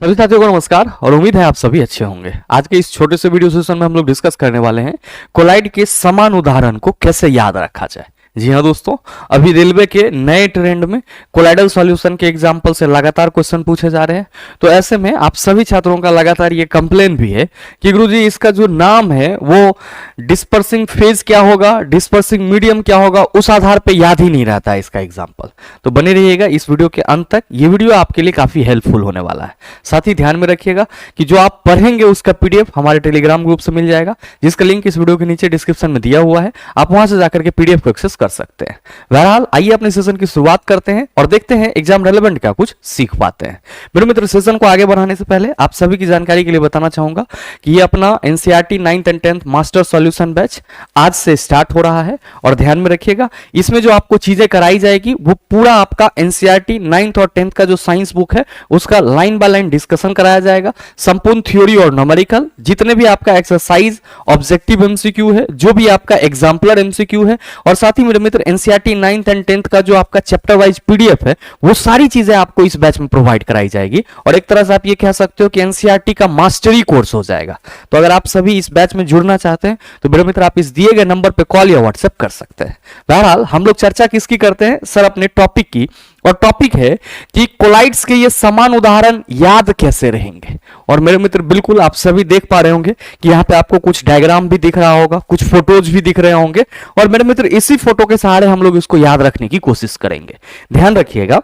सभी साथियों को नमस्कार और उम्मीद है आप सभी अच्छे होंगे। आज के इस छोटे से वीडियो सेशन में हम लोग डिस्कस करने वाले हैं कोलाइड के समान उदाहरण को कैसे याद रखा जाए। जी हाँ दोस्तों, अभी रेलवे के नए ट्रेंड में कोलाइडल सॉल्यूशन के एग्जाम्पल से लगातार क्वेश्चन पूछे जा रहे हैं। तो ऐसे में आप सभी छात्रों का लगातार ये कंप्लेन भी है कि गुरुजी इसका जो नाम है वो डिस्पर्सिंग फेज क्या होगा, डिस्पर्सिंग मीडियम क्या होगा, उस आधार पे याद ही नहीं रहता है इसका एग्जाम्पल। तो बने रहिएगा इस वीडियो के अंत तक, ये वीडियो आपके लिए काफी हेल्पफुल होने वाला है। साथ ही ध्यान में रखिएगा कि जो आप पढ़ेंगे उसका पीडीएफ हमारे टेलीग्राम ग्रुप से मिल जाएगा, जिसका लिंक इस वीडियो के नीचे डिस्क्रिप्शन में दिया हुआ है। आप वहां से जाकर के पीडीएफ को एक्सेस कर सकते हैं। बहरहाल आइए अपने सेशन की शुरुआत करते हैं और देखते हैं एग्जाम रेलेवेंट क्या कुछ सीख पाते हैं। मेरे मित्र, सेशन को आगे बढ़ाने से पहले आप सभी की जानकारी के लिए बताना चाहूंगा कि ये अपना NCERT 9th and 10th master solution batch आज से स्टार्ट हो रहा है। और ध्यान में रखिएगा इसमें जो आपको चीजें कराई जाएगी वो पूरा आपका एनसीईआरटी 9th और 10th का जो साइंस बुक है उसका लाइन बाय लाइन डिस्कशन कराया जाएगा। संपूर्ण थ्योरी और न्यूमेरिकल, जितने भी आपका एक्सरसाइज, ऑब्जेक्टिव एमसीक्यू है, जो भी आपका एग्जाम्पलर एमसीक्यू है, और साथ ही मेरे मित्र एनसीईआरटी 9th एंड 10th का जो आपका चैप्टर वाइज पीडीएफ है वो सारी चीजें आपको इस बैच में प्रोवाइड कराई जाएगी। और एक तरह से आप ये कह सकते हो कि एनसीईआरटी का मास्टरी कोर्स हो जाएगा। तो अगर आप सभी इस बैच में जुड़ना चाहते हैं तो मेरे मित्र आप इस दिए गए नंबर पे कॉल या व्हाट्सएप कर सकते हैं। बहरहाल हम लोग चर्चा किसकी करते हैं सर? अपने टॉपिक की। और टॉपिक है कि कोलाइड्स के ये समान उदाहरण याद कैसे रहेंगे। और मेरे मित्र बिल्कुल आप सभी देख पा रहे होंगे कि यहाँ पे आपको कुछ डायग्राम भी दिख रहा होगा, कुछ फोटोज भी दिख रहे होंगे। और मेरे मित्र इसी फोटो के सहारे हम लोग इसको याद रखने की कोशिश करेंगे। ध्यान रखिएगा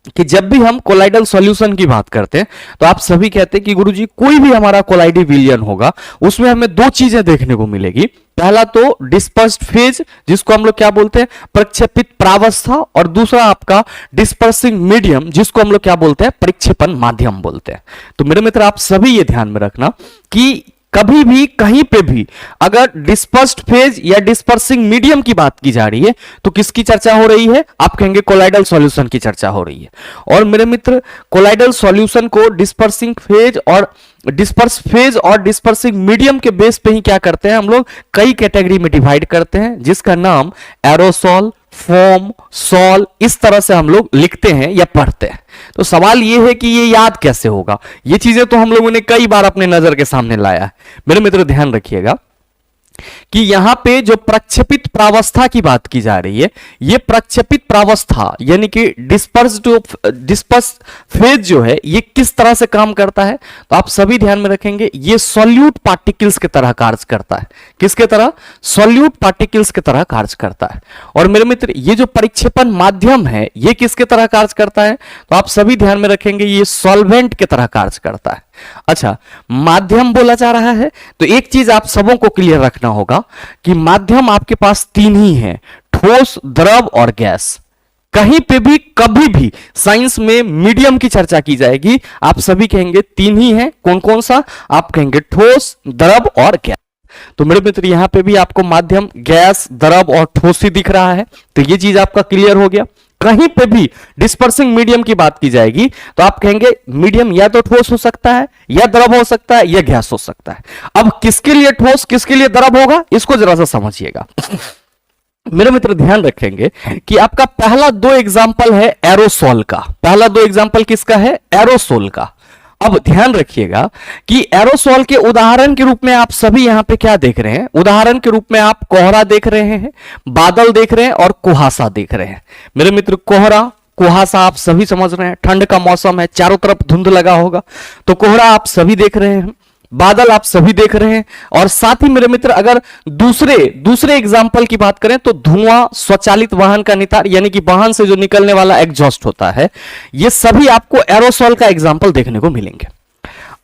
कि जब भी हम कोलाइडल सॉल्यूशन की बात करते हैं तो आप सभी कहते हैं कि गुरुजी कोई भी हमारा कोलाइडी विलयन होगा उसमें हमें दो चीजें देखने को मिलेगी। पहला तो डिस्पर्स्ड फेज, जिसको हम लोग क्या बोलते हैं? प्रक्षेपित प्रावस्था। और दूसरा आपका डिस्पर्सिंग मीडियम, जिसको हम लोग क्या बोलते हैं? परिक्षेपण माध्यम बोलते हैं। तो मेरे मित्र आप सभी ये ध्यान में रखना कि कभी भी कहीं पे भी अगर डिस्पर्स्ड फेज या डिस्पर्सिंग मीडियम की बात की जा रही है तो किसकी चर्चा हो रही है? आप कहेंगे कोलाइडल सॉल्यूशन की चर्चा हो रही है। और मेरे मित्र कोलाइडल सॉल्यूशन को डिस्पर्सिंग फेज और डिस्पर्स फेज और डिस्पर्सिंग मीडियम के बेस पे ही क्या करते हैं हम लोग? कई कैटेगरी में डिवाइड करते हैं, जिसका नाम एरोसॉल, फोम, सॉल, इस तरह से हम लोग लिखते हैं या पढ़ते हैं। तो सवाल यह है कि ये याद कैसे होगा? ये चीजें तो हम लोगों ने कई बार अपने नजर के सामने लाया है। मेरे मित्र ध्यान रखिएगा कि यहां पे जो प्रक्षेपित प्रावस्था की बात की जा रही है, ये प्रक्षेपित प्रावस्था यानी कि डिस्पर्स फेज जो है ये किस तरह से काम करता है? तो आप सभी ध्यान में रखेंगे ये सॉल्यूट पार्टिकल्स की तरह कार्य करता है। किसके तरह? सॉल्यूट पार्टिकल्स की तरह कार्य करता है। और मेरे मित्र ये जो परिक्षेपण माध्यम है ये किसके तरह कार्य करता है? तो आप सभी ध्यान में रखेंगे ये सॉल्वेंट की तरह कार्य करता है। अच्छा, माध्यम बोला जा रहा है तो एक चीज आप सबों को क्लियर रखना होगा कि माध्यम आपके पास तीन ही है: ठोस, द्रव और गैस। कहीं पे भी कभी भी साइंस में मीडियम की चर्चा की जाएगी आप सभी कहेंगे तीन ही है। कौन कौन सा? आप कहेंगे ठोस, द्रव और गैस। तो मेरे मित्र यहां पे भी आपको माध्यम गैस, द्रव और ठोस ही दिख रहा है। तो ये चीज आपका क्लियर हो गया। कहीं पे भी डिस्पर्सिंग मीडियम की बात की जाएगी तो आप कहेंगे मीडियम या तो ठोस हो सकता है, या द्रव हो सकता है, या गैस हो सकता है। अब किसके लिए ठोस, किसके लिए द्रव होगा, इसको जरा सा समझिएगा। मेरे मित्र ध्यान रखेंगे कि आपका पहला दो एग्जाम्पल है एरोसोल का। पहला दो एग्जाम्पल किसका है? एरोसोल का। अब ध्यान रखिएगा कि एरोसोल के उदाहरण के रूप में आप सभी यहां पे क्या देख रहे हैं? उदाहरण के रूप में आप कोहरा देख रहे हैं, बादल देख रहे हैं और कुहासा देख रहे हैं। मेरे मित्र कोहरा, कुहासा आप सभी समझ रहे हैं, ठंड का मौसम है, चारों तरफ धुंध लगा होगा, तो कोहरा आप सभी देख रहे हैं, बादल आप सभी देख रहे हैं। और साथ ही मेरे मित्र अगर दूसरे एग्जाम्पल की बात करें तो धुआं, स्वचालित वाहन का नितार यानी कि वाहन से जो निकलने वाला एग्जॉस्ट होता है, ये सभी आपको एरोसोल का एग्जाम्पल देखने को मिलेंगे।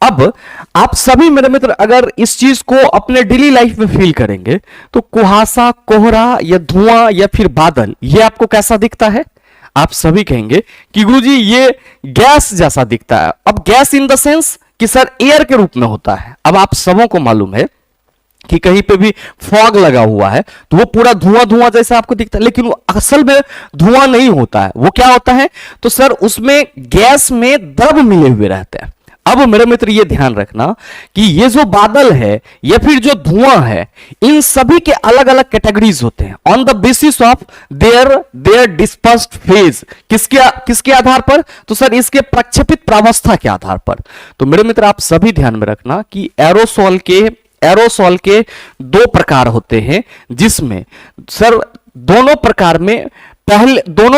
अब आप सभी मेरे मित्र अगर इस चीज को अपने डेली लाइफ में फील करेंगे तो कुहासा, कोहरा या धुआं या फिर बादल ये आपको कैसा दिखता है? आप सभी कहेंगे कि गुरुजी ये गैस जैसा दिखता है। अब गैस इन द सेंस कि सर एयर के रूप में होता है। अब आप सबों को मालूम है कि कहीं पे भी फॉग लगा हुआ है तो वो पूरा धुआं धुआं जैसा आपको दिखता है, लेकिन वो असल में धुआं नहीं होता है। वो क्या होता है? तो सर उसमें गैस में द्रव मिले हुए रहते हैं। अब मेरे मित्र ये ध्यान रखना कि ये जो बादल है या फिर जो धुआं है, इन सभी के अलग अलग कैटेगरीज होते हैं on the basis of their dispersed phase. किसके आधार पर? तो सर इसके प्रक्षेपित प्रावस्था के आधार पर। तो मेरे मित्र आप सभी ध्यान में रखना कि एरोसॉल के दो प्रकार होते हैं, जिसमें सर दोनों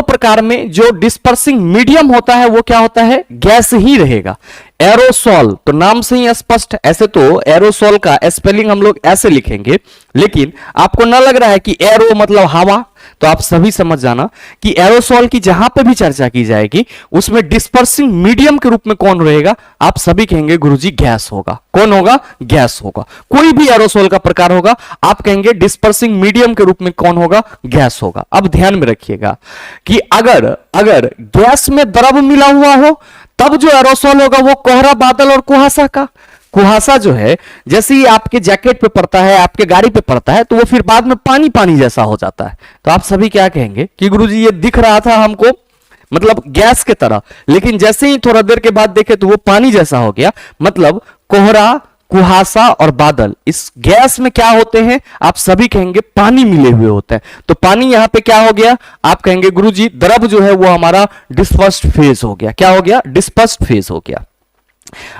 प्रकार में जो डिस्पर्सिंग मीडियम होता है वो क्या होता है? गैस ही रहेगा। एरोसॉल तो नाम से ही स्पष्ट, ऐसे तो एरोसॉल का स्पेलिंग हम लोग ऐसे लिखेंगे, लेकिन आपको ना लग रहा है कि एरो मतलब हवा, तो आप सभी समझ जाना कि एरोसॉल की जहां पे भी चर्चा की जाएगी उसमें डिस्पर्सिंग मीडियम के रूप में कौन रहेगा? आप सभी कहेंगे गुरुजी गैस होगा। कौन होगा? गैस होगा। कोई भी एरोसॉल का प्रकार होगा, आप कहेंगे डिस्पर्सिंग मीडियम के रूप में कौन होगा? गैस होगा। अब ध्यान में रखिएगा कि अगर गैस में द्रव मिला हुआ हो तब जो एरोसॉल होगा वो कोहरा, बादल और कुहासा का। कुहासा जो है जैसे ही आपके जैकेट पे पड़ता है, आपके गाड़ी पे पड़ता है, तो वो फिर बाद में पानी पानी जैसा हो जाता है। तो आप सभी क्या कहेंगे कि गुरुजी ये दिख रहा था हमको मतलब गैस के तरह, लेकिन जैसे ही थोड़ा देर के बाद देखे तो वो पानी जैसा हो गया। मतलब कोहरा, कुहासा और बादल इस गैस में क्या होते हैं? आप सभी कहेंगे पानी मिले हुए होते हैं। तो पानी यहां पे क्या हो गया? आप कहेंगे गुरुजी द्रव जो है वो हमारा डिस्पर्स्ड फेज हो गया। क्या हो गया? डिस्पर्स्ड फेज हो गया।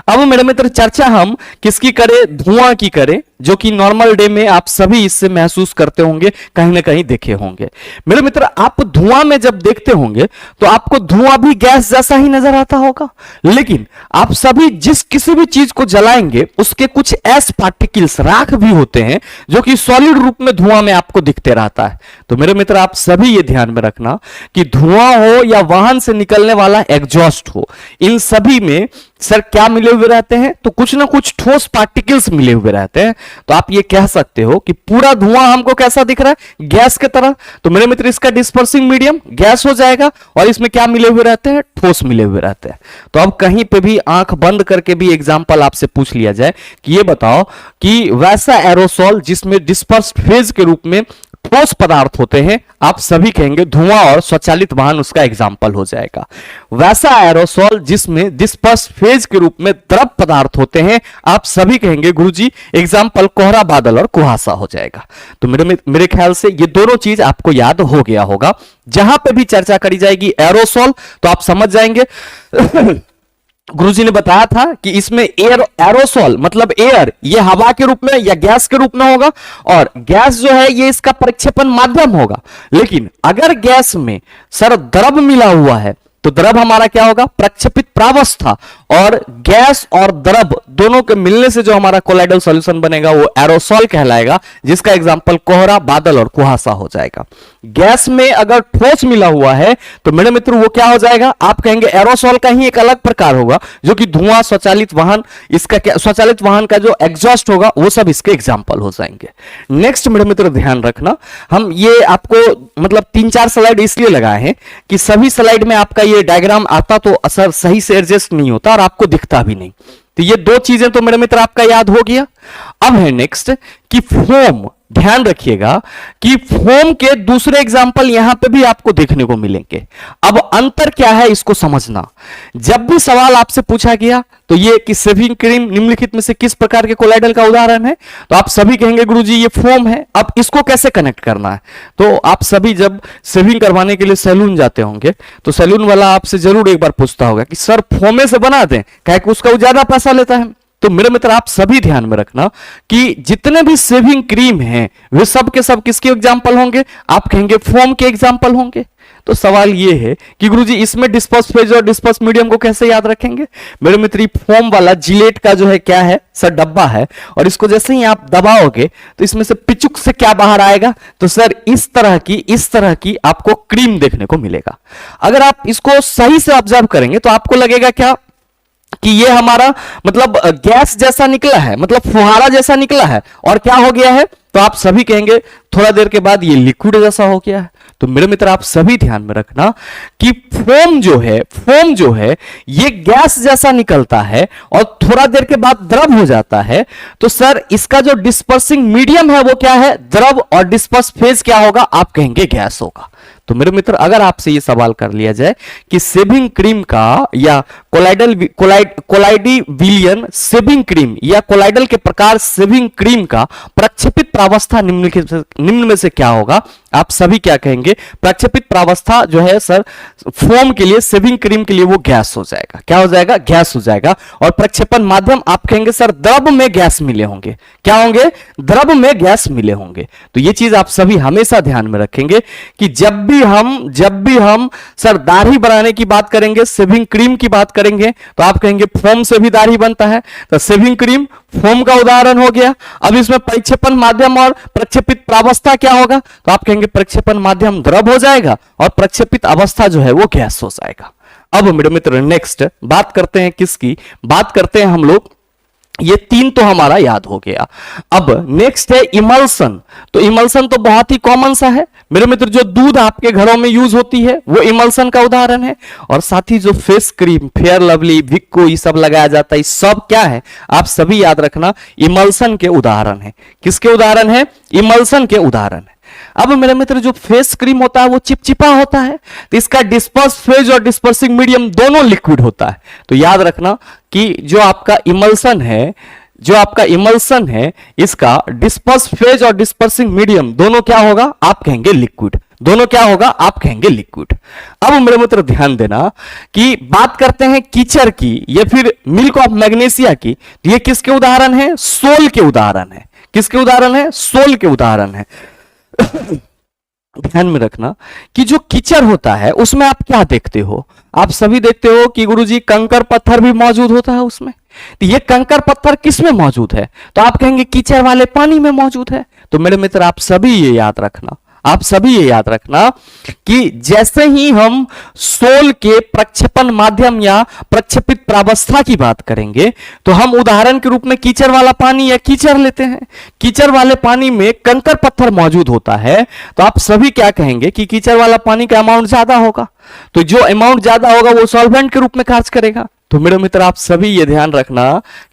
अब मेरे मित्र चर्चा हम किसकी करें? धुआं की करें, जो कि नॉर्मल डे में आप सभी इससे महसूस करते होंगे, कहीं ना कहीं देखे होंगे। मेरे मित्र आप धुआं में जब देखते होंगे तो आपको धुआं भी गैस जैसा ही नजर आता होगा, लेकिन आप सभी किसी भी चीज को जलाएंगे उसके कुछ एस पार्टिकल्स, राख भी होते हैं, जो कि सॉलिड रूप में धुआं में आपको दिखते रहता है। तो मेरे मित्र आप सभी ये ध्यान में रखना कि धुआं हो या वाहन से निकलने वाला एग्जॉस्ट हो, इन सभी में सर क्या मिले हुए रहते हैं? तो कुछ ना कुछ ठोस पार्टिकल्स मिले हुए रहते हैं। तो आप ये कह सकते हो कि पूरा धुआं हमको कैसा दिख रहा है? गैस की तरह। तो मेरे मित्र इसका डिस्पर्सिंग मीडियम गैस हो जाएगा, और इसमें क्या मिले हुए रहते हैं? ठोस मिले हुए रहते हैं। तो अब कहीं पे भी आंख बंद करके भी एग्जाम्पल आपसे पूछ लिया जाए कि ये बताओ कि वैसा एरोसॉल जिसमें डिस्पर्स्ड फेज के रूप में ठोस पदार्थ होते हैं, आप सभी कहेंगे धुआं और स्वचालित वाहन उसका एग्जाम्पल हो जाएगा। वैसा एरोसॉल जिसमें डिस्पर्स्ड फेज के रूप में द्रव पदार्थ होते हैं, आप सभी कहेंगे गुरुजी एग्जाम्पल कोहरा, बादल और कुहासा हो जाएगा। तो मेरे ख्याल से ये दोनों चीज आपको याद हो गया होगा। जहां पे भी चर्चा करी जाएगी एरोसॉल तो आप समझ जाएंगे गुरुजी ने बताया था कि इसमें एरोसॉल मतलब एयर, ये हवा के रूप में या गैस के रूप में होगा, और गैस जो है ये इसका प्रक्षेपण माध्यम होगा। लेकिन अगर गैस में सर द्रव मिला हुआ है तो द्रव हमारा क्या होगा? प्रक्षेपित प्रावस्था। और गैस और द्रव दोनों के मिलने से जो हमारा कोलाइडल सॉल्यूशन बनेगा वो एरोसॉल कहलाएगा, जिसका एग्जांपल कोहरा, बादल और कुहासा हो जाएगा। गैस में अगर ठोस मिला हुआ है तो मेरे मित्र वो क्या हो जाएगा? आप कहेंगे एरोसॉल का ही एक अलग प्रकार होगा, जो कि धुआं, स्वचालित वाहन, इसका क्या स्वचालित वाहन का जो एग्जॉस्ट होगा वो सब इसके एग्जाम्पल हो जाएंगे। नेक्स्ट मेरे मित्र ध्यान रखना, हम ये आपको मतलब 3-4 स्लाइड इसलिए लगाए हैं कि सभी स्लाइड में आपका ये डायग्राम आता तो असर सही से एडजस्ट नहीं होता और आपको दिखता भी नहीं। तो ये दो चीजें तो मेरे मित्र आपका याद हो गया। अब है नेक्स्ट कि फोम। ध्यान रखिएगा कि फोम के दूसरे एग्जाम्पल यहां पे भी आपको देखने को मिलेंगे। अब अंतर क्या है इसको समझना। जब भी सवाल आपसे पूछा गया तो ये कि शेविंग क्रीम निम्नलिखित में से किस प्रकार के कोलाइडल का उदाहरण है, तो आप सभी कहेंगे गुरुजी ये फोम है। अब इसको कैसे कनेक्ट करना है? तो आप सभी जब शेविंग करवाने के लिए सैलून जाते होंगे तो सैलून वाला आपसे जरूर एक बार पूछता होगा कि सर फोमे से बना दें, क्या कि उसका ज्यादा पैसा लेता है। तो मेरे मित्र आप सभी ध्यान में रखना कि जितने भी शेविंग क्रीम हैं वे सब के सब किसके एग्जाम्पल होंगे? आप कहेंगे फोम के एग्जाम्पल होंगे। तो सवाल यह है कि गुरुजी इसमें डिस्पर्स फेज और डिस्पर्स मीडियम को कैसे याद रखेंगे? मेरे मित्र फोम वाला जिलेट का जो है क्या है सर? डब्बा है, और इसको जैसे ही आप दबाओगे तो इसमें से पिचुक से क्या बाहर आएगा? तो सर इस तरह की आपको क्रीम देखने को मिलेगा। अगर आप इसको सही से ऑब्जर्व करेंगे तो आपको लगेगा क्या कि ये हमारा मतलब गैस जैसा निकला है, मतलब फुहारा जैसा निकला है, और क्या हो गया है? तो आप सभी कहेंगे थोड़ा देर के बाद ये लिक्विड जैसा हो गया है। तो मेरे मित्र आप सभी ध्यान में रखना कि फोम जो है ये गैस जैसा निकलता है और थोड़ा देर के बाद द्रव हो जाता है। तो सर इसका जो डिस्पर्सिंग मीडियम है वो क्या है? द्रव, और डिस्पर्स फेज क्या होगा? आप कहेंगे गैस होगा। तो मेरे मित्र अगर आपसे ये सवाल कर लिया जाए कि शेविंग क्रीम का या कोलाइडिविलियन शेविंग क्रीम या कोलाइडल के प्रकार शेविंग क्रीम का प्रक्षेपित प्रावस्था निम्न में से क्या होगा, आप सभी क्या कहेंगे? प्रक्षेपित प्रावस्था जो है सर फोम के लिए, शेविंग क्रीम के लिए वो गैस हो जाएगा। क्या हो जाएगा? गैस हो जाएगा। और प्रक्षेपण माध्यम आप कहेंगे सर द्रव में गैस मिले होंगे। क्या होंगे? द्रव में गैस मिले होंगे। तो ये चीज आप सभी हमेशा ध्यान में रखेंगे कि जब भी हम सर दाढ़ी बनाने की बात करेंगे, शेविंग क्रीम की बात करेंगे, तो आप कहेंगे फोम से भी दाढ़ी बनता है, तो शेविंग क्रीम फोम का उदाहरण हो गया। अब इसमें प्रक्षेपण माध्यम और प्रक्षेपित प्रावस्था क्या होगा, तो आप कहेंगे प्रक्षेपण माध्यम द्रव हो जाएगा और प्रक्षेपित अवस्था जो है वो गैस हो जाएगा। अब मेरे मित्र नेक्स्ट बात करते हैं किसकी? बात करते हैं हम लोग, ये तीन तो हमारा याद हो गया। अब नेक्स्ट है इमल्सन। तो इमल्सन तो बहुत ही कॉमन सा है मेरे मित्र, जो दूध आपके घरों में यूज होती है वो इमल्सन का उदाहरण है। और साथ ही जो फेस क्रीम, फेयर लवली, विक्को ये सब लगाया जाता है, सब क्या है आप सभी याद रखना, इमल्सन के उदाहरण है। किसके उदाहरण है? इमल्सन के उदाहरण है। अब मेरे मित्र जो फेस क्रीम होता है वो चिपचिपा होता है, तो इसका डिस्पर्स फेज और डिस्पर्सिंग मीडियम दोनों लिक्विड होता है। तो याद रखना कि जो आपका इमल्सन है इसका डिस्पर्स फेज और डिस्पर्सिंग मीडियम दोनों क्या होगा, आप कहेंगे लिक्विड। दोनों क्या होगा, आप कहेंगे लिक्विड। अब मेरे मित्र ध्यान देना कि बात करते हैं कीचड़ की या फिर मिल्क ऑफ मैग्नीशिया की, तो ये किसके उदाहरण है? सोल के उदाहरण है। किसके उदाहरण है? सोल के उदाहरण है। ध्यान में रखना कि जो कीचड़ होता है उसमें आप क्या देखते हो? आप सभी देखते हो कि गुरुजी कंकर पत्थर भी मौजूद होता है उसमें। तो ये कंकर पत्थर किस में मौजूद है? तो आप कहेंगे कीचड़ वाले पानी में मौजूद है। तो मेरे मित्र आप सभी ये याद रखना, कि जैसे ही हम सोल के प्रक्षेपण माध्यम या प्रक्षेपित प्रावस्था की बात करेंगे तो हम उदाहरण के रूप में कीचड़ वाला पानी या कीचड़ लेते हैं। कीचड़ वाले पानी में कंकर पत्थर मौजूद होता है, तो आप सभी क्या कहेंगे कि कीचड़ वाला पानी का अमाउंट ज्यादा होगा, तो जो अमाउंट ज्यादा होगा वो सॉल्वेंट के रूप में कार्य करेगा। तो मेरे मित्र आप सभी ये ध्यान रखना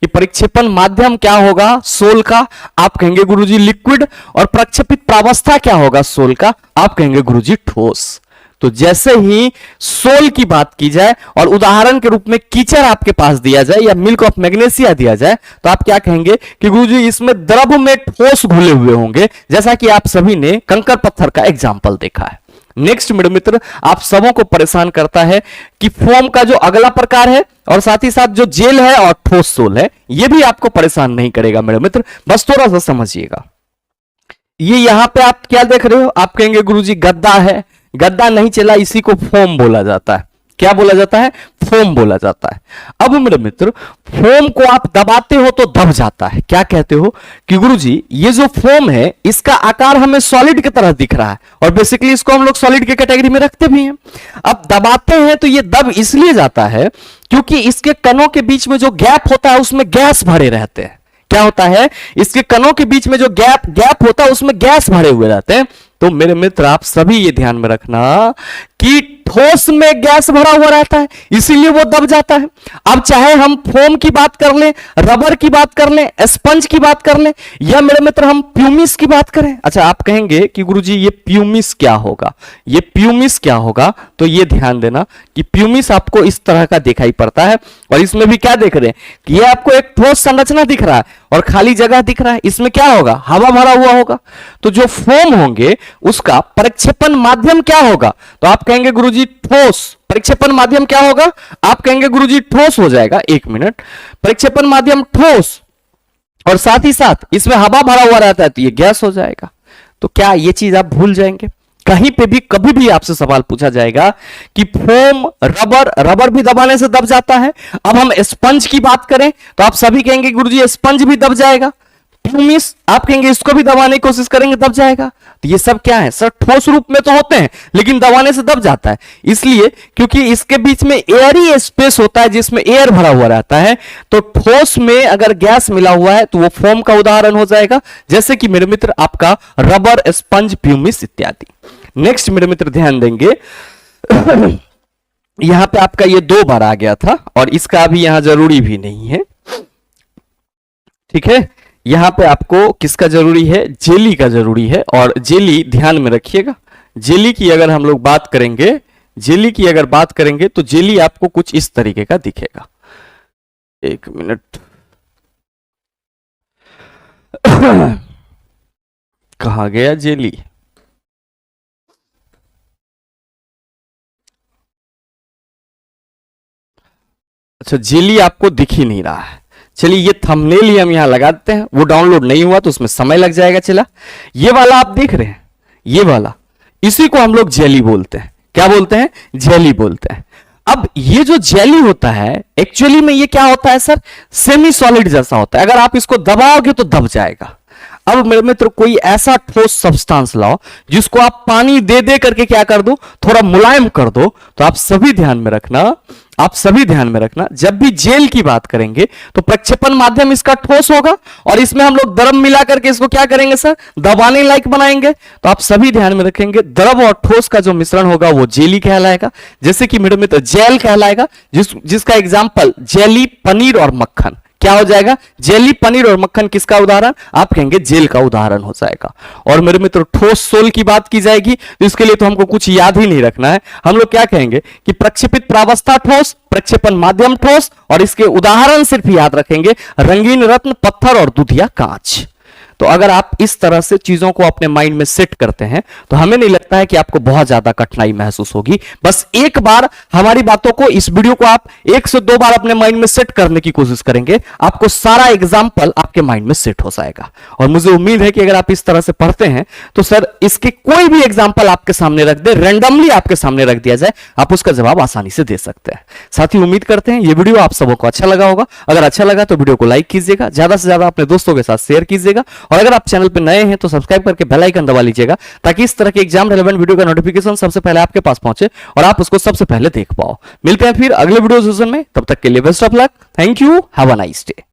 कि प्रक्षेपण माध्यम क्या होगा सोल का, आप कहेंगे गुरुजी लिक्विड, और प्रक्षेपित प्रावस्था क्या होगा सोल का, आप कहेंगे गुरुजी ठोस। तो जैसे ही सोल की बात की जाए और उदाहरण के रूप में कीचड़ आपके पास दिया जाए या मिल्क ऑफ मैग्नीशिया दिया जाए, तो आप क्या कहेंगे कि गुरुजी इसमें द्रव में ठोस घुले हुए होंगे, जैसा कि आप सभी ने कंकर पत्थर का एग्जाम्पल देखा है। नेक्स्ट मेरे मित्र आप सबों को परेशान करता है कि फोम का जो अगला प्रकार है और साथ ही साथ जो जेल है और ठोस सोल है, ये भी आपको परेशान नहीं करेगा मेरे मित्र, बस थोड़ा सा समझिएगा। ये यहां पे आप क्या देख रहे हो, आप कहेंगे गुरुजी गद्दा है, गद्दा नहीं चला, इसी को फोम बोला जाता है। क्या बोला जाता है? फोम बोला जाता है। अब मेरे मित्र फोम को आप दबाते हो तो दब जाता है। क्या कहते हो कि गुरुजी ये जो फोम है इसका आकार हमें सॉलिड की तरह दिख रहा है और बेसिकली इसको हम लोग सॉलिड के कैटेगरी में रखते भी हैं। अब दबाते हैं तो ये दब इसलिए जाता है क्योंकि इसके कणों के बीच में जो गैप होता है उसमें गैस भरे रहते हैं। क्या होता है? इसके कणों के बीच में जो गैप होता है उसमें गैस भरे हुए रहते हैं। तो मेरे मित्र आप सभी ये ध्यान में रखना कि ठोस में गैस भरा हुआ रहता है, इसीलिए वो दब जाता है। अब चाहे हम फोम की बात कर लें, रबर की बात कर लें, स्पंज की बात कर लें, या मेरे मित्र हम प्यूमिस की बात करें। अच्छा आप कहेंगे कि गुरुजी ये प्यूमिस क्या होगा, ये प्यूमिस क्या होगा? तो ये ध्यान देना कि प्यूमिस आपको इस तरह का दिखाई पड़ता है और इसमें भी क्या देख रहे हैं कि ये आपको एक ठोस संरचना दिख रहा है और खाली जगह दिख रहा है, इसमें क्या होगा? हवा भरा हुआ होगा। तो जो फोम होंगे उसका प्रक्षेपण माध्यम क्या होगा? तो आप कहेंगे गुरुजी ठोस। प्रक्षेपण माध्यम क्या होगा? आप कहेंगे गुरुजी ठोस हो जाएगा। एक मिनट, प्रक्षेपण माध्यम ठोस और साथ ही साथ इसमें हवा भरा हुआ रहता है तो ये गैस हो जाएगा। तो क्या ये चीज आप भूल जाएंगे? कहीं पे भी कभी भी आपसे सवाल पूछा जाएगा कि फोम, रबर भी दबाने से दब जाता है। अब हम स्पंज की बात करें तो आप सभी कहेंगे गुरुजी स्पंज भी दब जाएगा। प्यूमिस आप कहेंगे इसको भी दबाने की कोशिश करेंगे दब जाएगा। तो ये सब क्या है सर? ठोस रूप में तो होते हैं लेकिन दबाने से दब जाता है, इसलिए क्योंकि इसके बीच में एयरी स्पेस होता है जिसमें एयर भरा हुआ रहता है। तो ठोस में अगर गैस मिला हुआ है तो वो फोम का उदाहरण हो जाएगा, जैसे कि मेरे मित्र आपका रबर, स्पंज, प्यूमिस इत्यादि। नेक्स्ट मेरे मित्र ध्यान देंगे यहां पे आपका ये 2 बार आ गया था और इसका भी यहां जरूरी भी नहीं है, ठीक है। यहां पे आपको किसका जरूरी है? जेली का जरूरी है। और जेली ध्यान में रखिएगा, जेली की अगर हम लोग बात करेंगे, जेली की अगर बात करेंगे तो जेली आपको कुछ इस तरीके का दिखेगा। एक मिनट कहा गया जेली? अच्छा, जेली आपको दिख ही नहीं रहा है। चलिए ये थंबनेल ही हम यहां लगा देते हैं, वो डाउनलोड नहीं हुआ तो उसमें समय लग जाएगा। चला, ये वाला आप देख रहे हैं, ये वाला, इसी को हम लोग जेली बोलते हैं। क्या बोलते हैं? जेली बोलते हैं। अब ये जो जेली होता है एक्चुअली में ये क्या होता है सर? सेमी सॉलिड जैसा होता है। अगर आप इसको दबाओगे तो दब जाएगा। अब मेरे मित्र कोई ऐसा ठोस सब्सटेंस लाओ जिसको आप पानी दे दे करके क्या कर दो, थोड़ा मुलायम कर दो। तो आप सभी ध्यान में रखना, आप सभी ध्यान में रखना, जब भी जेल की बात करेंगे तो प्रक्षेपण माध्यम इसका ठोस होगा और इसमें हम लोग द्रव मिला करके इसको क्या करेंगे सर? दबाने लायक बनाएंगे। तो आप सभी ध्यान में रखेंगे, द्रव और ठोस का जो मिश्रण होगा वो जेली कहलाएगा। जैसे कि मेरे मित्र जेल कहलाएगा, जिसका एग्जाम्पल जेली, पनीर और मक्खन। क्या हो जाएगा? जेली, पनीर और मक्खन किसका उदाहरण? आप कहेंगे जेल का उदाहरण हो जाएगा। और मेरे मित्र ठोस सोल की बात की जाएगी तो इसके लिए तो हमको कुछ याद ही नहीं रखना है। हम लोग क्या कहेंगे कि प्रक्षेपित प्रावस्था ठोस, प्रक्षेपण माध्यम ठोस, और इसके उदाहरण सिर्फ याद रखेंगे रंगीन रत्न, पत्थर और दूधिया कांच। तो अगर आप इस तरह से चीजों को अपने माइंड में सेट करते हैं तो हमें नहीं लगता है कि आपको बहुत ज्यादा कठिनाई महसूस होगी। बस एक बार हमारी बातों को, इस वीडियो को आप 1 से 2 बार अपने माइंड में सेट करने की कोशिश करेंगे, आपको सारा एग्जाम्पल आपके माइंड में सेट हो जाएगा। और मुझे उम्मीद है कि अगर आप इस तरह से पढ़ते हैं तो सर इसके कोई भी एग्जाम्पल आपके सामने रख दे, रैंडमली आपके सामने रख दिया जाए, आप उसका जवाब आसानी से दे सकते हैं। साथ ही उम्मीद करते हैं ये वीडियो आप सबों को अच्छा लगा होगा। अगर अच्छा लगा तो वीडियो को लाइक कीजिएगा, ज्यादा से ज्यादा अपने दोस्तों के साथ शेयर कीजिएगा, और अगर आप चैनल पे नए हैं तो सब्सक्राइब करके बेल आइकन दबा लीजिएगा ताकि इस तरह के एग्जाम रेलेवेंट वीडियो का नोटिफिकेशन सबसे पहले आपके पास पहुंचे और आप उसको सबसे पहले देख पाओ। मिलते हैं फिर अगले वीडियो सेशन में, तब तक के लिए best of luck. Thank you, have a nice day.